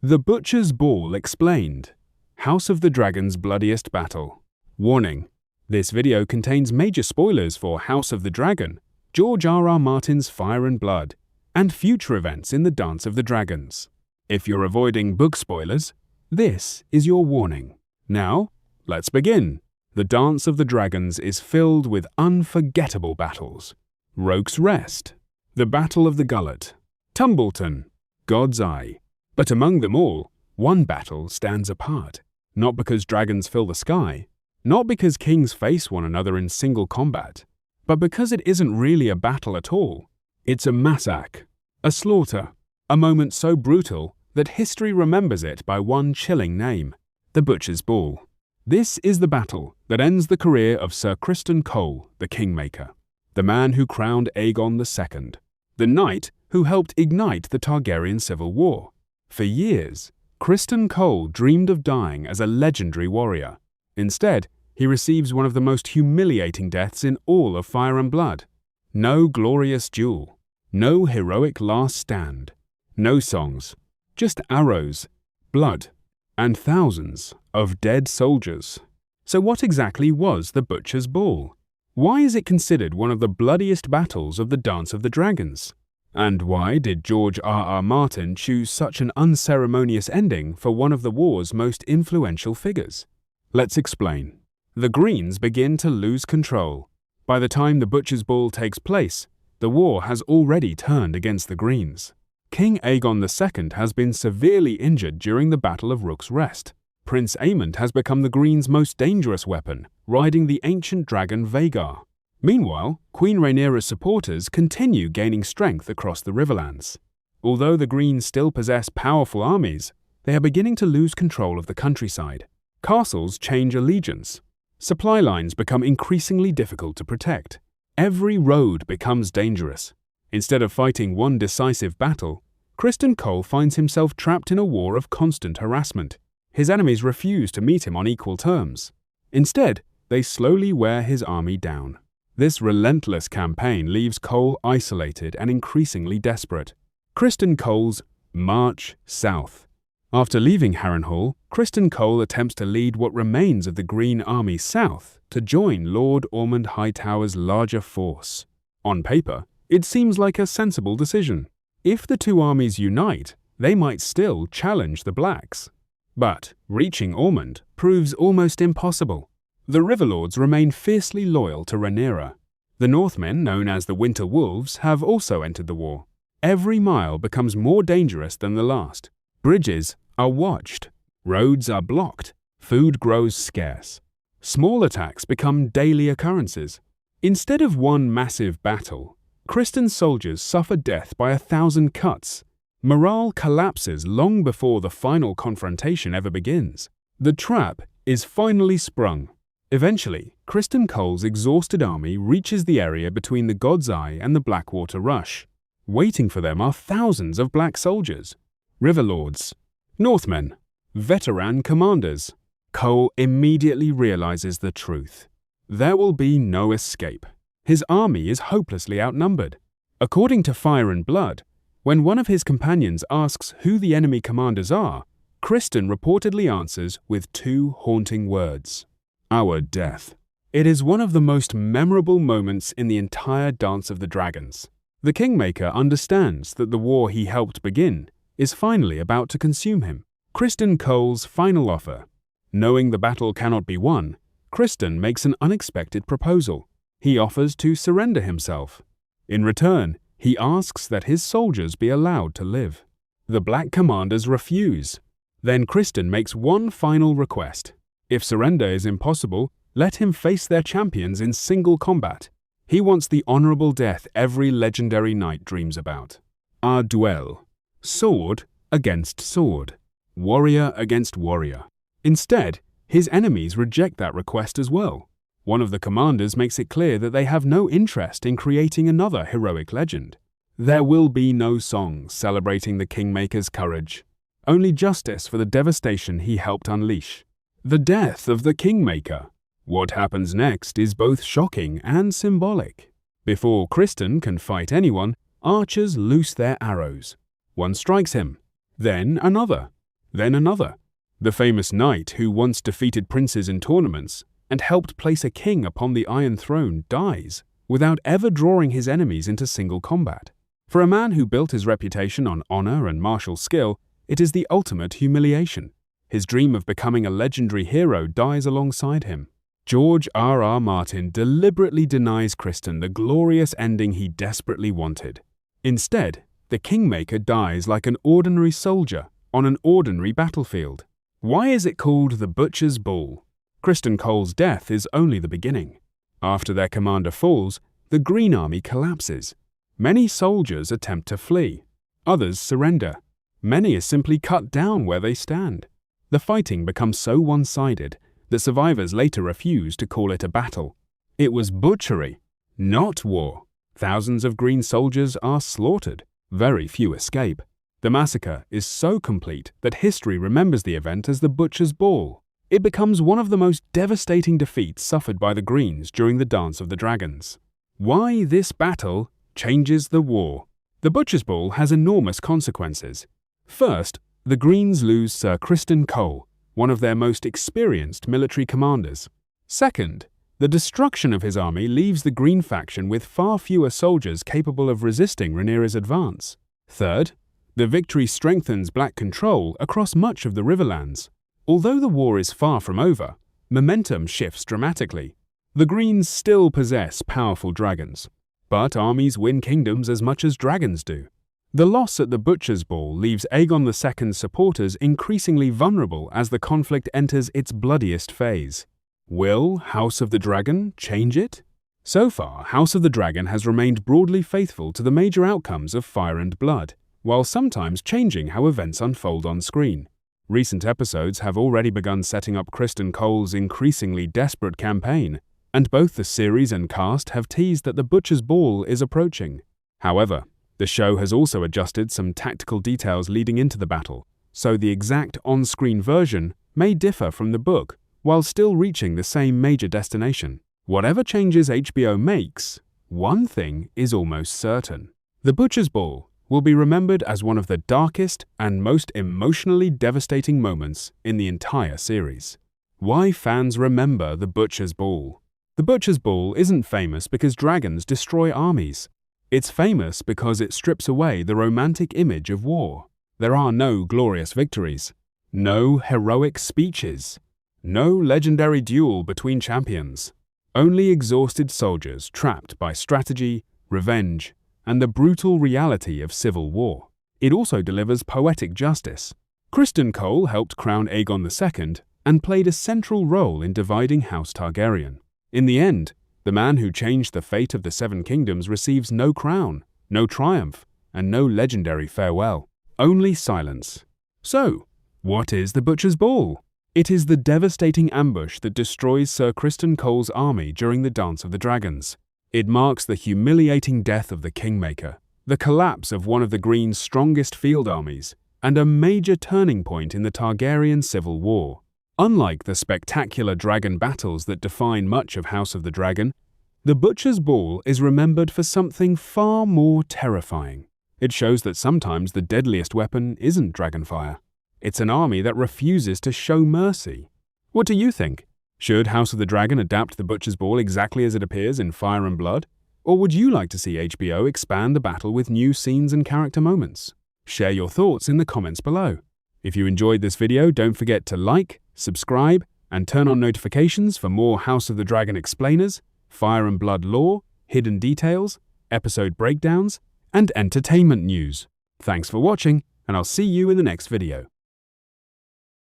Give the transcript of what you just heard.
The Butcher's Ball Explained. House of the Dragon's Bloodiest Battle. Warning: this video contains major spoilers for House of the Dragon, George R.R. Martin's Fire and Blood, and future events in the Dance of the Dragons. If you're avoiding book spoilers, this is your warning. Now, let's begin. The Dance of the Dragons is filled with unforgettable battles. Roke's Rest, the Battle of the Gullet, Tumbleton, God's Eye. But among them all, one battle stands apart. Not because dragons fill the sky, not because kings face one another in single combat, but because it isn't really a battle at all. It's a massacre, a slaughter, a moment so brutal that history remembers it by one chilling name: the Butcher's Ball. This is the battle that ends the career of Sir Criston Cole, the Kingmaker, the man who crowned Aegon II, the knight who helped ignite the Targaryen civil war. For years, Criston Cole dreamed of dying as a legendary warrior. Instead, he receives one of the most humiliating deaths in all of Fire and Blood. No glorious duel, no heroic last stand, no songs, just arrows, blood, and thousands of dead soldiers. So what exactly was the Butcher's Ball? Why is it considered one of the bloodiest battles of the Dance of the Dragons? And why did George R.R. Martin choose such an unceremonious ending for one of the war's most influential figures? Let's explain. The Greens begin to lose control. By the time the Butcher's Ball takes place, the war has already turned against the Greens. King Aegon II has been severely injured during the Battle of Roke's Rest. Prince Aemond has become the Greens' most dangerous weapon, riding the ancient dragon Vhagar. Meanwhile, Queen Rhaenyra's supporters continue gaining strength across the Riverlands. Although the Greens still possess powerful armies, they are beginning to lose control of the countryside. Castles change allegiance. Supply lines become increasingly difficult to protect. Every road becomes dangerous. Instead of fighting one decisive battle, Criston Cole finds himself trapped in a war of constant harassment. His enemies refuse to meet him on equal terms. Instead, they slowly wear his army down. This relentless campaign leaves Cole isolated and increasingly desperate. Criston Cole's March South. After leaving Harrenhal, Criston Cole attempts to lead what remains of the Green Army south to join Lord Ormond Hightower's larger force. On paper, it seems like a sensible decision. If the two armies unite, they might still challenge the Blacks. But reaching Ormond proves almost impossible. The Riverlords remain fiercely loyal to Rhaenyra. The Northmen, known as the Winter Wolves, have also entered the war. Every mile becomes more dangerous than the last. Bridges are watched. Roads are blocked. Food grows scarce. Small attacks become daily occurrences. Instead of one massive battle, Criston's soldiers suffer death by 1,000 cuts. Morale collapses long before the final confrontation ever begins. The trap is finally sprung. Eventually, Criston Cole's exhausted army reaches the area between the God's Eye and the Blackwater Rush. Waiting for them are thousands of black soldiers, Riverlords, Northmen, veteran commanders. Cole immediately realizes the truth. There will be no escape. His army is hopelessly outnumbered. According to Fire and Blood, when one of his companions asks who the enemy commanders are, Criston reportedly answers with two haunting words: "Our death." It is one of the most memorable moments in the entire Dance of the Dragons. The Kingmaker understands that the war he helped begin is finally about to consume him. Criston Cole's final offer. Knowing the battle cannot be won, Criston makes an unexpected proposal. He offers to surrender himself. In return, he asks that his soldiers be allowed to live. The Black commanders refuse. Then Criston makes one final request. If surrender is impossible, let him face their champions in single combat. He wants the honorable death every legendary knight dreams about. A duel. Sword against sword. Warrior against warrior. Instead, his enemies reject that request as well. One of the commanders makes it clear that they have no interest in creating another heroic legend. There will be no songs celebrating the Kingmaker's courage. Only justice for the devastation he helped unleash. The death of the Kingmaker. What happens next is both shocking and symbolic. Before Criston can fight anyone, archers loose their arrows. One strikes him, then another. Then another. The famous knight who once defeated princes in tournaments and helped place a king upon the Iron Throne dies without ever drawing his enemies into single combat. For a man who built his reputation on honor and martial skill, it is the ultimate humiliation. His dream of becoming a legendary hero dies alongside him. George R.R. Martin deliberately denies Criston the glorious ending he desperately wanted. Instead, the Kingmaker dies like an ordinary soldier on an ordinary battlefield. Why is it called the Butcher's Ball? Criston Cole's death is only the beginning. After their commander falls, the Green Army collapses. Many soldiers attempt to flee. Others surrender. Many are simply cut down where they stand. The fighting becomes so one-sided that survivors later refuse to call it a battle. It was butchery, not war. Thousands of green soldiers are slaughtered. Very few escape. The massacre is so complete that history remembers the event as the Butcher's Ball. It becomes one of the most devastating defeats suffered by the Greens during the Dance of the Dragons. Why this battle changes the war? The Butcher's Ball has enormous consequences. First, the Greens lose Sir Criston Cole, one of their most experienced military commanders. Second, the destruction of his army leaves the Green faction with far fewer soldiers capable of resisting Rhaenyra's advance. Third, the victory strengthens Black control across much of the Riverlands. Although the war is far from over, momentum shifts dramatically. The Greens still possess powerful dragons, but armies win kingdoms as much as dragons do. The loss at the Butcher's Ball leaves Aegon II's supporters increasingly vulnerable as the conflict enters its bloodiest phase. Will House of the Dragon change it? So far, House of the Dragon has remained broadly faithful to the major outcomes of Fire and Blood, while sometimes changing how events unfold on screen. Recent episodes have already begun setting up Criston Cole's increasingly desperate campaign, and both the series and cast have teased that the Butcher's Ball is approaching. However, the show has also adjusted some tactical details leading into the battle, so the exact on-screen version may differ from the book, while still reaching the same major destination. Whatever changes HBO makes, one thing is almost certain. The Butcher's Ball will be remembered as one of the darkest and most emotionally devastating moments in the entire series. Why fans remember the Butcher's Ball? The Butcher's Ball isn't famous because dragons destroy armies. It's famous because it strips away the romantic image of war. There are no glorious victories, no heroic speeches, no legendary duel between champions. Only exhausted soldiers trapped by strategy, revenge, and the brutal reality of civil war. It also delivers poetic justice. Criston Cole helped crown Aegon II and played a central role in dividing House Targaryen. In the end, the man who changed the fate of the Seven Kingdoms receives no crown, no triumph, and no legendary farewell. Only silence. So, what is the Butcher's Ball? It is the devastating ambush that destroys Sir Criston Cole's army during the Dance of the Dragons. It marks the humiliating death of the Kingmaker, the collapse of one of the Green's strongest field armies, and a major turning point in the Targaryen civil war. Unlike the spectacular dragon battles that define much of House of the Dragon, the Butcher's Ball is remembered for something far more terrifying. It shows that sometimes the deadliest weapon isn't dragonfire. It's an army that refuses to show mercy. What do you think? Should House of the Dragon adapt the Butcher's Ball exactly as it appears in Fire and Blood? Or would you like to see HBO expand the battle with new scenes and character moments? Share your thoughts in the comments below. If you enjoyed this video, don't forget to like, subscribe, and turn on notifications for more House of the Dragon explainers, Fire and Blood lore, hidden details, episode breakdowns, and entertainment news. Thanks for watching, and I'll see you in the next video.